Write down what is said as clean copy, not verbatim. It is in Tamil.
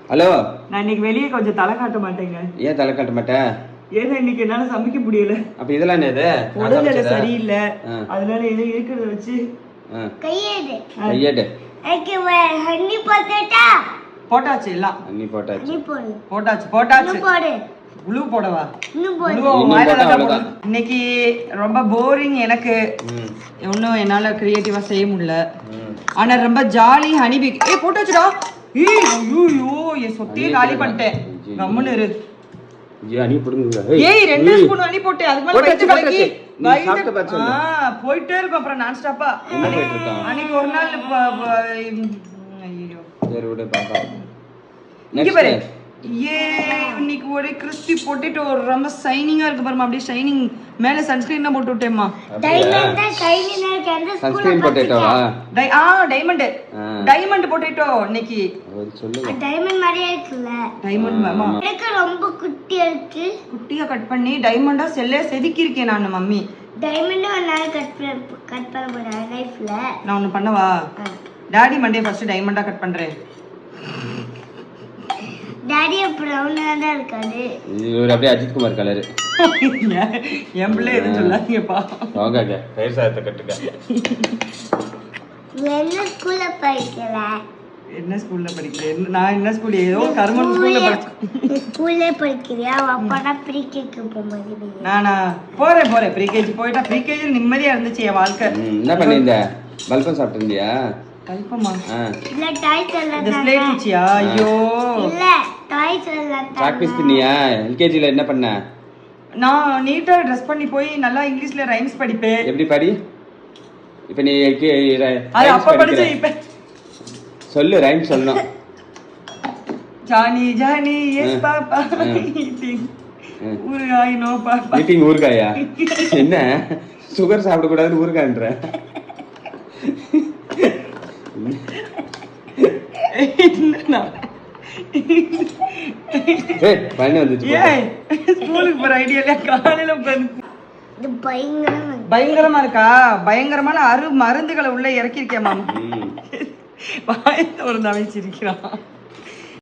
ஹலோ. நான் இன்னைக்கு வெளியே கொஞ்சம் தலை காட்ட மாட்டேங்க. ஏன் தலை காட்ட மாட்டேன்? ஏன்னா இன்னைக்கு என்னால சமைக்க முடியல. அப்ப இதெல்லாம் என்னது? உடல்நிலை சரியில்லை, அதனால ஏதோ இருக்கிறத வச்சு கையேடு ஹனி போட்டாச்சு. எல்லாம் ஹனி போட்டாச்சு. போட்டாச்சு. ப்ளூ போடவா? இன்னைக்கு ரொம்ப போரிங் எனக்கு. ஒன்னும் என்னால கிரியேட்டிவா செய்ய முடியல. ஆனா ரொம்ப ஜாலி. Honey back போட்டாச்சுடா. ஐயோ என் சொத்தையே காலி பண்ணிட்டேன். கம்முன்னு இரு. ஹனி போடுங்க. 2 ஸ்பூன் ஹனி போட்டேன். அதுக்கு மேல வயித்து கலக்கி போயிட்டே இருக்கும். அப்புறம் நான் ஸ்டாப்பா அன்னைக்கு ஒரு நாள் ஐயோ சரி விடு பாப்பா. இங்க பாரு. இன்னைக்கு ஒரே கிறிஸ்பி பொட்டேட்டோ ரொம்ப ஷைனிங்கா இருக்கு பாருமா. அப்படியே ஷைனிங் மேல சன்ஸ்கிரீன் போட்டு விட்டேம்மா. சன்ஸ்கிரீன் பொட்டேட்டோவா? டைமண்ட் பொட்டேட்டோ இன்னைக்கு. சொல்லுங்க. டைமண்ட் மாதிரியே இருக்குல்ல? டைமண்ட் மாமா எனக்கு ரொம்ப குட்டியா இருக்கு. குட்டியா கட் பண்ணி டைமண்டா செதுக்கி இருக்கேன் நான் மம்மி. டைமண்ட் ஒன்னால கட் பண்ண போறேன் லைஃப்ல. நான் ஒன்னு பண்ணவா? டாடி மண்டே ஃபர்ஸ்ட் டைமண்டா கட் பண்றேன். டாடி பிரவுனா தான் இருக்காரு. இவர் அப்படியே அஜித் குமார் கலர். என் பிள்ளை எதுவும் சொல்லாதீங்கப்பா. வாங்க தயிர் சாதத்தை கட்டுங்க. என்ன ஸ்கூல்ல படிக்கல? என்ன ஸ்கூல்ல படிக்கிறேன்? நான் என்ன ஸ்கூல்? ஏதோ கர்மன் ஸ்கூல்ல படிச்சேன். ஸ்கூல்ல படிக்கிறியா? அப்பனா ப்ரீகேஜி போம்போது. நானா போறேன். ப்ரீகேஜி போயிட்டா ப்ரீகேஜி நிம்மதியா இருந்துச்சு என் வாழ்க்கை. என்ன பண்ணீங்க? பல்பம் சாப்பிட்டிருந்தியா? கல்பமா? இல்ல டாய்ஸ் எல்லாம் இந்த ஸ்லேட் குச்சியா? ஐயோ இல்ல டாய்ஸ் எல்லாம் சாக் பீஸ் தின்னியா? எல்கேஜில என்ன பண்ண? நான் நீட்டா ட்ரெஸ் பண்ணி போய் நல்லா இங்கிலீஷ்ல ரைம்ஸ் படிப்பேன். எப்படி படி? இப்போ நீ அது அப்ப படிச்ச இப்ப சொல்லு. ரைம் சொல்லணும். ஜானி எஸ் பாப்பா ஈட்டிங் ஊறுகாய் நோ பாப்பா. ஈட்டிங் ஊறுகாயா? என்ன சுகர் சாப்பிட கூடாதுன்னு ஊறுகாய்ன்ற? ஸ்கூலுக்கு போற ஐடியா காலையில பயங்கரமா இருக்கா? பயங்கரமான மருந்துகளை உள்ள இறக்கி இருக்கேன் மாமா. வாயத்தை ஒரு அமைச்சிருக்கிறான்.